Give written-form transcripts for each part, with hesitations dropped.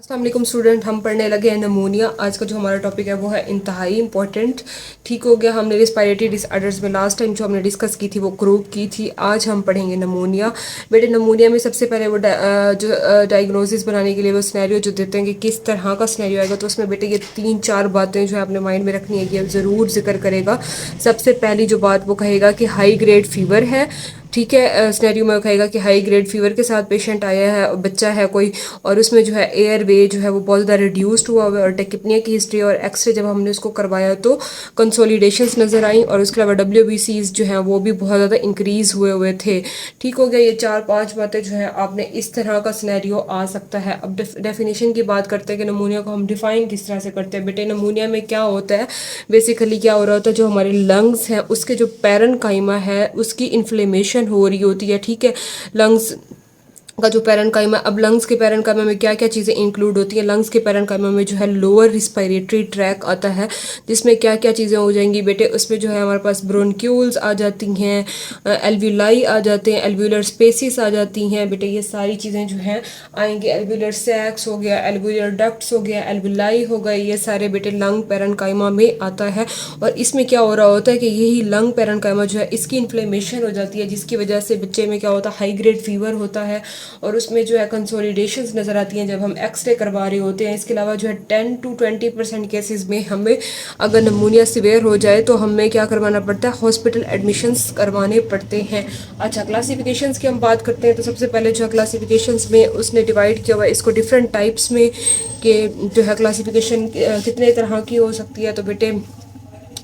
अस्सलाम वालेकुम स्टूडेंट, हम पढ़ने लगे हैं नमूनिया। आज का जो हमारा टॉपिक है वो है इंतहाई इंपॉर्टेंट। ठीक हो गया, हमने रिस्पायरेटरी डिसऑर्डर्स में लास्ट टाइम जो हमने डिस्कस की थी वो ग्रुप की थी। आज हम पढ़ेंगे नमूनिया। बेटे नमूनिया में सबसे पहले वो जो डायग्नोसिस बनाने के लिए वो सिनेरियो जो देते हैं कि किस तरह का सिनेरियो आएगा, तो उसमें बेटे ये 3-4 बातें जो है अपने माइंड में रखनी है कि अब ज़रूर जिक्र करेगा। सबसे पहली जो बात वो कहेगा कि हाई ग्रेड फीवर है। ठीक है, सिनेरियो में कहेगा कि हाई ग्रेड फीवर के साथ पेशेंट आया है, बच्चा है कोई, और उसमें जो है एयर वे जो है वो बहुत ज़्यादा रिड्यूस्ड हुआ हुआ है, और टेकिपनिया की हिस्ट्री और एक्सरे जब हमने उसको करवाया तो कंसोलिडेशंस नज़र आई, और उसके अलावा WBCs जो हैं वो भी बहुत ज़्यादा इंक्रीज़ हुए हुए थे। ठीक हो गया, ये 4-5 बातें जो है आपने इस तरह का सिनेरियो आ सकता है। अब डेफिनेशन की बात करते हैं कि नमूनिया को हम डिफाइन किस तरह से करते हैं। बेटे नमूनिया में क्या होता है, बेसिकली क्या हो रहा होता है, जो हमारे लंग्स हैं उसके जो पैरेन्काइमा है उसकी इन्फ्लेमेशन हो रही होती है। ठीक है, लंग्स का जो पैरेन्काइमा, अब लंग्स के पैरेन्काइमा में क्या क्या चीज़ें इंक्लूड होती हैं। लंग्स के पैरेन्काइमा में जो है लोअर रिस्पायरेटरी ट्रैक आता है, जिसमें क्या क्या चीज़ें हो जाएंगी बेटे, उसमें जो है हमारे पास ब्रोनक्यूल्स आ जाती हैं, एल्व्यूलाई आ जाते हैं, एल्व्यूलर स्पेसिस आ जाती हैं बेटे, ये सारी चीज़ें जो हैं आएंगी। एल्व्यूलर सैक्स हो गया, एल्व्यूलर डक्ट्स हो गया, एल्व्यूलाई हो गए, ये सारे बेटे लंग पैरेन्काइमा में आता है। और इसमें क्या हो रहा होता है कि यही लंग पैरेन्काइमा जो है इसकी इन्फ्लेमेशन हो जाती है, जिसकी वजह से बच्चे में क्या होता है, हाई ग्रेड फीवर होता है, और उसमें जो है कंसोलिडेशंस नज़र आती हैं जब हम एक्सरे करवा रहे होते हैं। इसके अलावा जो है 10 to 20% केसेस में हमें अगर नमूनिया सिवियर हो जाए तो हमें क्या करवाना पड़ता है, हॉस्पिटल एडमिशन्स करवाने पड़ते हैं। अच्छा, क्लासिफिकेशंस की हम बात करते हैं तो सबसे पहले जो है क्लासिफिकेशंस में उसने डिवाइड किया हुआ है इसको डिफरेंट टाइप्स में, कि जो है क्लासिफिकेशन कितने तरह की हो सकती है। तो बेटे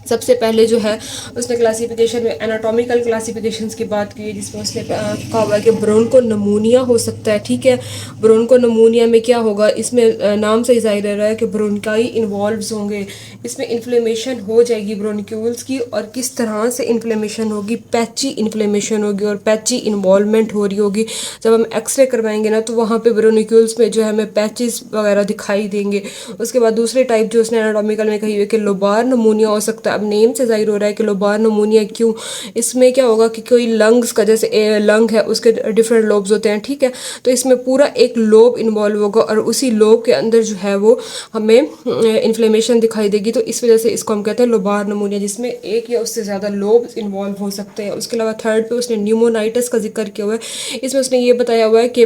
सबसे पहले जो है उसने क्लासिफिकेशन में एनाटॉमिकल क्लासिफिकेशंस की बात की है, जिसमें उसने कहा हुआ है कि ब्रोंको नमूनिया हो सकता है। ठीक है, ब्रोंको नमूनिया में क्या होगा, इसमें नाम से ही जाहिर रहा है कि ब्रोंकाई इन्वॉल्व होंगे, इसमें इन्फ्लेमेशन हो जाएगी ब्रोनक्यूल्स की, और किस तरह से इन्फ्लेमेशन होगी, पैची इन्फ्लेमेशन होगी और पैची इन्वॉल्वमेंट हो रही होगी। जब हम एक्सरे करवाएंगे ना तो वहाँ पे ब्रोनिक्यूल्स में जो है हमें पैचेस वगैरह दिखाई देंगे। उसके बाद दूसरे टाइप जो उसने एनाटॉमिकल में कही हुई है कि लोबार नमूनिया हो सकता है। अब नेम से जाहिर हो रहा है कि लोबार नमूनिया क्यों, इसमें क्या होगा कि कोई लंग्स का, जैसे लंग है उसके डिफरेंट लोब्स होते हैं। ठीक है, तो इसमें पूरा एक लोब इन्वॉल्व होगा और उसी लोब के अंदर जो है वो हमें इन्फ्लेमेशन दिखाई देगी, तो इस वजह से इसको हम कहते हैं लोबार नमूनिया, जिसमें एक या उससे ज़्यादा लोब इन्वॉल्व हो सकते हैं। उसके अलावा थर्ड पे उसने न्यूमोनाइटिस का जिक्र किया हुआ है। इसमें उसने ये बताया हुआ है कि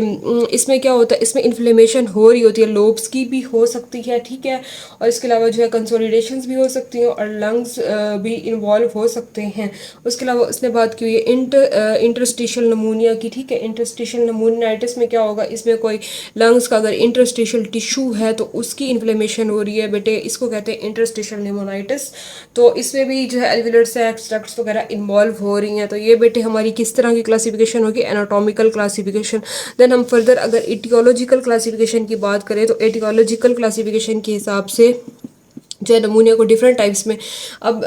इसमें क्या होता है, इसमें इन्फ्लेमेशन हो रही होती है, लोब्स की भी हो सकती है। ठीक है, और इसके अलावा जो है कंसोलिडेशंस भी हो सकती हैं और लंग्स भी इन्वॉल्व हो सकते हैं। उसके अलावा उसने बात की हुई है इंटरस्टिशियल नमूनिया की। ठीक है, इंटरस्टिशियल नमूनाइटिस में क्या होगा, इसमें कोई लंग्स का अगर इंटरस्टिशियल टिश्यू है तो उसकी इन्फ्लेमेशन हो रही है बेटे, इसको कहते हैं इंटरस्टिशियल निमोनाइटिस। तो इसमें भी जो है एल्विलर सैक्स डक्ट्स वगैरह इन्वॉल्व हो रही हैं। तो ये बेटे हमारी किस तरह की क्लासिफिकेशन होगी, एनाटॉमिकल क्लासिफिकेशन। देन हम फर्दर अगर इटियोलॉजिकल क्लासिफिकेशन की बात करें तो एटियोलॉजिकल क्लासिफिकेशन के हिसाब से जो है नमूनिया को डिफरेंट टाइप्स में, अब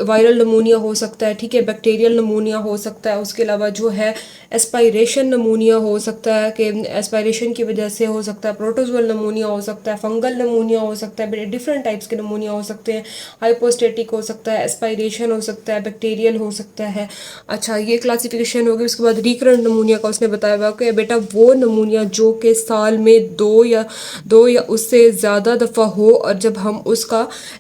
वायरल नमूनिया हो सकता है, ठीक है, बैक्टीरियल नमूनिया हो सकता है, उसके अलावा जो है एस्पायरेशन नमूनिया हो सकता है कि एस्पायरेशन की वजह से हो सकता है, प्रोटोजोअल नमूनिया हो सकता है, फंगल नमूनिया हो सकता है, डिफरेंट टाइप्स के नमूनिया हो सकते हैं, हाइपोस्टेटिक हो सकता है, एस्पायरेशन हो सकता है, बैक्टीरियल हो सकता है। अच्छा, ये क्लासिफिकेशन होगी। उसके बाद रिकरेंट नमूनिया का उसने बताया हुआ कि बेटा वो नमूनिया जो कि साल में दो या उससे ज़्यादा दफ़ा हो, और जब हम उसका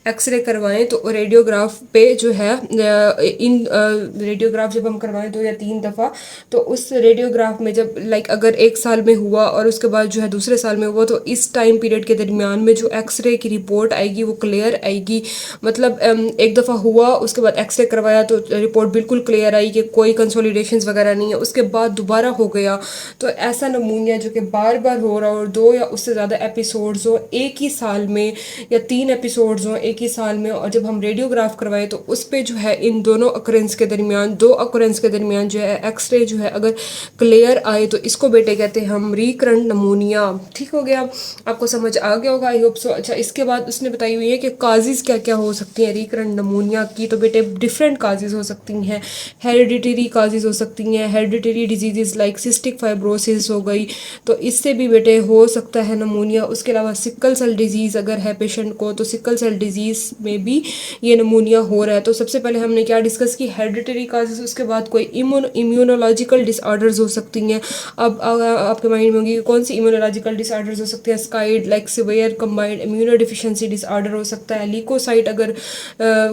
एक्सरे करवाएं तो रेडियोग्राफ पे जो है इन रेडियोग्राफ जब हम करवाएं 2 या 3 दफ़ा, तो उस रेडियोग्राफ में जब लाइक अगर एक साल में हुआ और उसके बाद जो है दूसरे साल में हुआ, तो इस टाइम पीरियड के दरमियान में जो एक्सरे की रिपोर्ट आएगी वो क्लियर आएगी। मतलब एक दफ़ा हुआ, उसके बाद एक्सरे करवाया तो रिपोर्ट बिल्कुल क्लियर आई कि कोई कंसोलिडेशंस वगैरह नहीं है, उसके बाद दोबारा हो गया तो ऐसा नमूनिया जो कि बार बार हो रहा हो और 2 या उससे ज़्यादा एपिसोड्स हो एक ही साल में, या 3 एपिसोड्स हो एक ही साल में, और जब हम रेडियोग्राफ करवाएं तो उस पर जो है इन दोनों अक्रेंस के दरमियान, 2 अक्रेंस के दरमियान जो है एक्सरे जो है अगर क्लियर आए तो इसको बेटे कहते हैं हम रिकरेंट नमूनिया। ठीक हो गया, आपको समझ आ गया होगा, आई होप सो। अच्छा, इसके बाद उसने बताई हुई है कि काजेज़ क्या क्या हो सकती हैं रिकरेंट नमूनिया की। तो बेटे डिफरेंट काजेज़ हो सकती हैं, हेरिडिटरी काजेज़ हो सकती हैं, hereditary disease like cystic fibrosis हो गई, तो इससे भी बेटे हो सकता है नमूनिया। उसके अलावा सिकल सेल डिजीज़ अगर है पेशेंट को तो सिकल सिकल सेल डिजीज़ में भी ये नमूनिया हो रहा है। तो सबसे पहले हमने क्या डिस्कस की, हेरिडिटरी काजेस, उसके बाद कोई इम्यूनोलॉजिकल डिसऑर्डर्स हो सकती हैं। अब आपके माइंड में होंगी कि कौन सी इम्यूनोलॉजिकल डिसऑर्डर्स हो सकते हैं, SCID like severe combined immunodeficiency disorder हो सकता है, लीकोसाइट अगर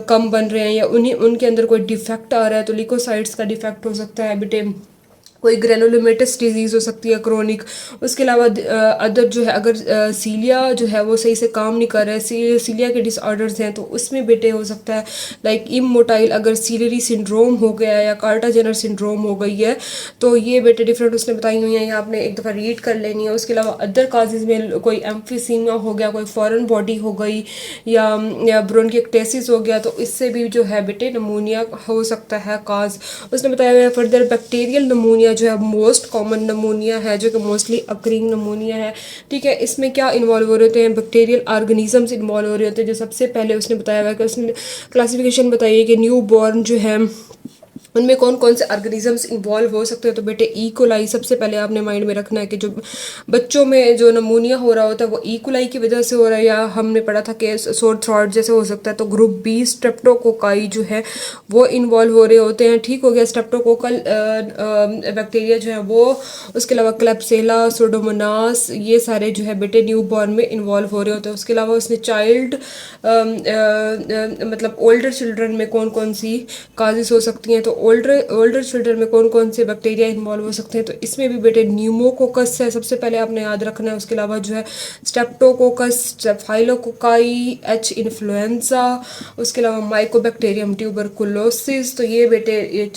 कम बन रहे हैं या उनके अंदर कोई डिफेक्ट आ रहा है तो लीकोसाइट्स का डिफेक्ट हो सकता है बेटे, कोई ग्रेनुलोमेटस डिजीज़ हो सकती है क्रोनिक। उसके अलावा अदर जो है, अगर सीलिया जो है वो सही से काम नहीं कर रहा है, सीलिया के डिसऑर्डर्स हैं तो उसमें बेटे हो सकता है लाइक इमोटाइल अगर सीलरी सिंड्रोम हो गया है या कार्टाजेनर सिंड्रोम हो गई है तो ये बेटे डिफरेंट उसने बताई हुई हैं, ये आपने एक दफ़ा रीड कर लेनी है। उसके अलावा अदर काजेज में कोई एम्फीसीमिया हो गया, कोई फॉरेन बॉडी हो गई या ब्रोंकिएक्टेसिस हो गया तो इससे भी जो है बेटे नमूनिया हो सकता है काज। उसने बताया हुआ है फर्दर बैक्टीरियल नमूनिया जो है मोस्ट कॉमन नमूनिया है, जो कि मोस्टली अक्रिंग नमूनिया है। ठीक है, इसमें क्या इन्वॉल्व हो रहे होते हैं, बैक्टीरियल ऑर्गेनिजम्स इन्वॉल्व हो रहे होते हैं। जो सबसे पहले उसने बताया हुआ है कि उसने क्लासिफिकेशन बताई है कि न्यू बॉर्न जो है उनमें कौन कौन से ऑर्गेनिजम्स इन्वॉल्व हो सकते हैं। तो बेटे ईकोलाई सबसे पहले आपने माइंड में रखना है कि जो बच्चों में जो नमूनिया हो रहा होता है वो ईकोलाई की वजह से हो रहा है, या हमने पढ़ा था कि सोर थ्रॉट जैसे हो सकता है। तो ग्रुप बी स्ट्रेप्टोकोकाई जो है वो इन्वॉल्व हो रहे होते हैं। ठीक हो गया, स्ट्रेप्टोकोकल बैक्टीरिया जो है वो, उसके अलावा क्लेप्सेला, सुडोमोनास, ये सारे जो है बेटे न्यू बॉर्न में इन्वॉल्व हो रहे होते हैं। उसके अलावा उसने चाइल्ड मतलब ओल्डर चिल्ड्रन में कौन कौन सी काजेस हो सकती हैं, तो ओल्डर चिल्ड्रन में कौन कौन से बैक्टीरिया इन्वॉल्व हो सकते हैं। तो इसमें भी बेटे न्यूमोकोकस है सबसे पहले आपने याद रखना है। उसके अलावा जो है स्टेप्टोकोकस, स्टेफाइलोकोकाई, एच इन्फ्लुएंजा, उसके अलावा माइकोबैक्टीरियम ट्यूबरकुलोसिस। तो ये बेटे ये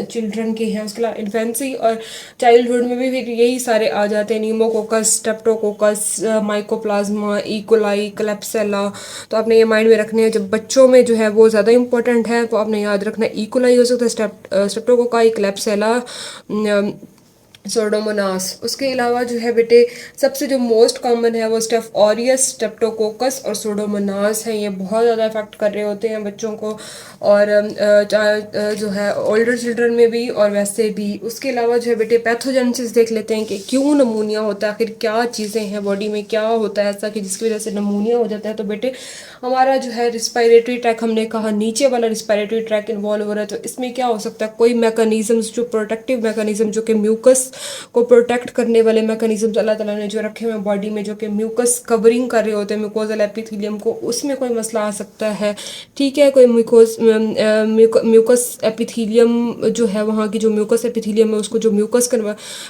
चिल्ड्रन के हैं। उसके अलावा इन्फेंसी और चाइल्डहुड में भी फिर यही सारे आ जाते हैं, न्यूमोकोकस, स्टेप्टोकोकस, माइकोप्लाज्मा, इकोलाई, क्लेप्सेला। तो आपने ये माइंड में रखने हैं। जब बच्चों में जो है वो ज़्यादा इंपॉर्टेंट है तो आपने याद रखना है इकोलाई हो सकता है, स्ट्रेप्टोकोकाई, क्लेप्सेला, सोडोमोनास। उसके अलावा जो है बेटे सबसे जो मोस्ट कॉमन है वो स्टेफ ऑरियस, स्टेप्टोकोकस और सोडोमोनास हैं। ये बहुत ज़्यादा इफेक्ट कर रहे होते हैं बच्चों को और जो है ओल्डर चिल्ड्रन में भी और वैसे भी। उसके अलावा जो है बेटे पैथोजेनेसिस देख लेते हैं कि क्यों नमूनिया होता है, आखिर क्या चीज़ें हैं बॉडी में, क्या होता है ऐसा कि जिसकी वजह से नमूनिया हो जाता है। तो बेटे हमारा जो है रिस्पायरेटरी ट्रैक, हमने कहा नीचे वाला रिस्पायरेटरी ट्रैक इन्वॉल्व हो रहा है। तो इसमें क्या हो सकता है, कोई मैकेनिज्म्स जो प्रोटेक्टिव मैकेनिज्म जो कि म्यूकस को प्रोटेक्ट करने वाले मैकेनिज्म्स अल्लाह ताला ने जो रखे हुए हैं बॉडी में, जो कि म्यूकस कवरिंग कर रहे होते हैं म्यूकोजल एपिथेलियम को, उसमें कोई मसला आ सकता है। ठीक है, कोई म्यूकस एपिथेलियम जो है वहाँ की जो म्यूकस एपिथेलियम है उसको जो म्यूकस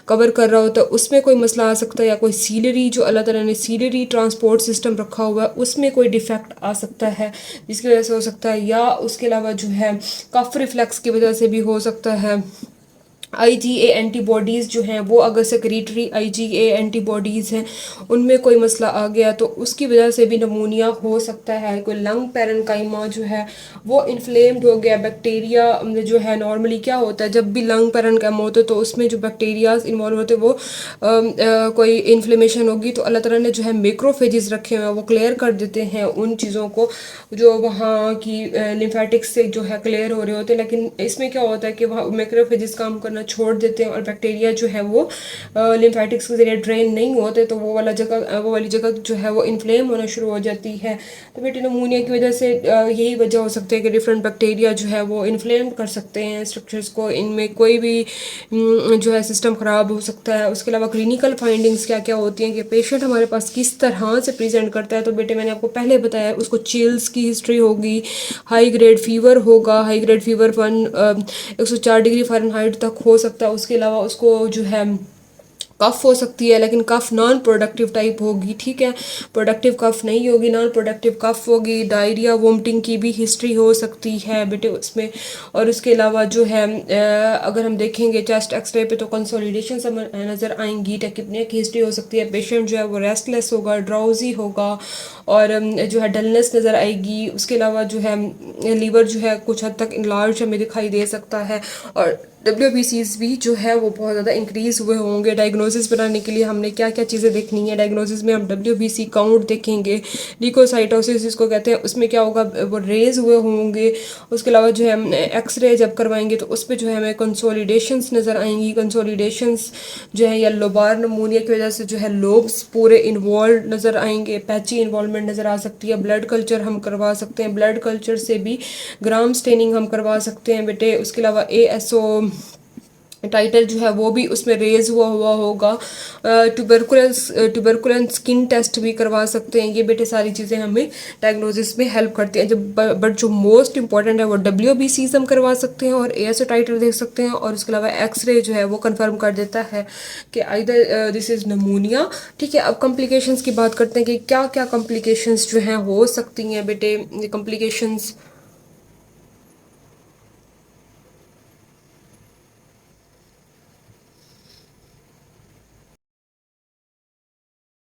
कवर कर रहा होता है उसमें कोई मसला आ सकता है, या कोई सीलरी जो अल्लाह ताला ने सीलरी ट्रांसपोर्ट सिस्टम रखा हुआ है उसमें कोई डिफेक्ट आ सकता है जिसकी वजह से हो सकता है, या उसके अलावा जो है कफ रिफ्लेक्स की वजह से भी हो सकता है। आईजीए एंटीबॉडीज़ जो हैं वो अगर सेक्रेटरी आईजीए एंटीबॉडीज़ हैं उनमें कोई मसला आ गया तो उसकी वजह से भी नमूनिया हो सकता है। कोई लंग पैरेन्काइमा जो है वो इन्फ्लेम्ड हो गया, बैक्टीरिया जो है नॉर्मली क्या होता है जब भी लंग पैरेन्काइमा होता है तो उसमें जो बैक्टीरियाज इन्वॉल्व होते हैं वो कोई इन्फ्लेमेशन होगी तो अल्लाह ताला ने जो है मैक्रोफेजेस रखे हुए हैं वो क्लियर कर देते हैं उन चीज़ों को जो वहाँ की लिम्फेटिक्स से जो है क्लियर हो रहे होते हैं। लेकिन इसमें क्या होता है कि वहाँ मैक्रोफेजेस काम करना छोड़ देते हैं और बैक्टीरिया जो है वो लिम्फेटिक्स के जरिए ड्रेन नहीं होते तो वो वाली जगह जो है वो इन्फ्लेम होना शुरू हो जाती है। तो बेटे नमूनिया की वजह से यही वजह हो सकती है कि डिफरेंट बैक्टीरिया जो है वो इन्फ्लेम कर सकते हैं स्ट्रक्चर्स को, इनमें कोई भी जो है सिस्टम ख़राब हो सकता है। उसके अलावा क्लिनिकल फाइंडिंग्स क्या क्या होती हैं कि पेशेंट हमारे पास किस तरह से प्रेजेंट करता है। तो बेटे मैंने आपको पहले बताया उसको चिल्स की हिस्ट्री होगी, हाई ग्रेड फीवर होगा, high grade fever 104 degree Fahrenheit तक हो सकता है। उसके अलावा उसको जो है कफ़ हो सकती है लेकिन कफ़ नॉन प्रोडक्टिव टाइप होगी। ठीक है, प्रोडक्टिव कफ़ नहीं होगी, नॉन प्रोडक्टिव कफ़ होगी। डायरिया वोमिटिंग की भी हिस्ट्री हो सकती है बेटे उसमें। और उसके अलावा जो है अगर हम देखेंगे चेस्ट एक्सरे पे तो कंसोलिडेशन नज़र आएंगी, टेकिपनिया की हिस्ट्री हो सकती है। पेशेंट जो है वो रेस्टलेस होगा, ड्राउजी होगा और जो है डलनेस नज़र आएगी। उसके अलावा जो है लीवर जो है कुछ हद तक इनलार्ज हमें दिखाई दे सकता है और WBCs भी जो है वो बहुत ज़्यादा इंक्रीज़ हुए होंगे। डायग्नोसिस बनाने के लिए हमने क्या क्या चीज़ें देखनी है, डायग्नोसिस में हम WBC काउंट देखेंगे, ल्यूकोसाइटोसिस जिसको कहते हैं, उसमें क्या होगा, वो रेज हुए होंगे। उसके अलावा जो है हम एक्सरे जब करवाएंगे तो उस पर जो है हमें कंसोलिडेशंस नज़र आएंगी। कंसोलिडेशंस जो है या लोबार नमूनिया की वजह से जो है लोब्स पूरे इन्वॉल्व नज़र आएंगे, पैची इन्वॉल्वमेंट नज़र आ सकती है। ब्लड कल्चर हम करवा सकते हैं, ब्लड कल्चर से भी ग्राम स्टेनिंग हम करवा सकते हैं बेटे। उसके अलावा ASO टाइटल जो है वो भी उसमें रेज हुआ होगा। ट्यूबरकुलन स्किन टेस्ट भी करवा सकते हैं। ये बेटे सारी चीज़ें हमें डायग्नोसिस में हेल्प करती हैं। जब बट जो मोस्ट इंपॉर्टेंट है वो WBCs हम करवा सकते हैं और ASO टाइटल देख सकते हैं। और उसके अलावा एक्सरे जो है वो कंफर्म कर देता है कि आइदर दिस इज़ नमूनिया। ठीक है, अब कॉम्प्लिकेशंस की बात करते हैं कि क्या क्या कॉम्प्लिकेशंस जो हैं हो सकती हैं बेटे। ये कॉम्प्लिकेशंस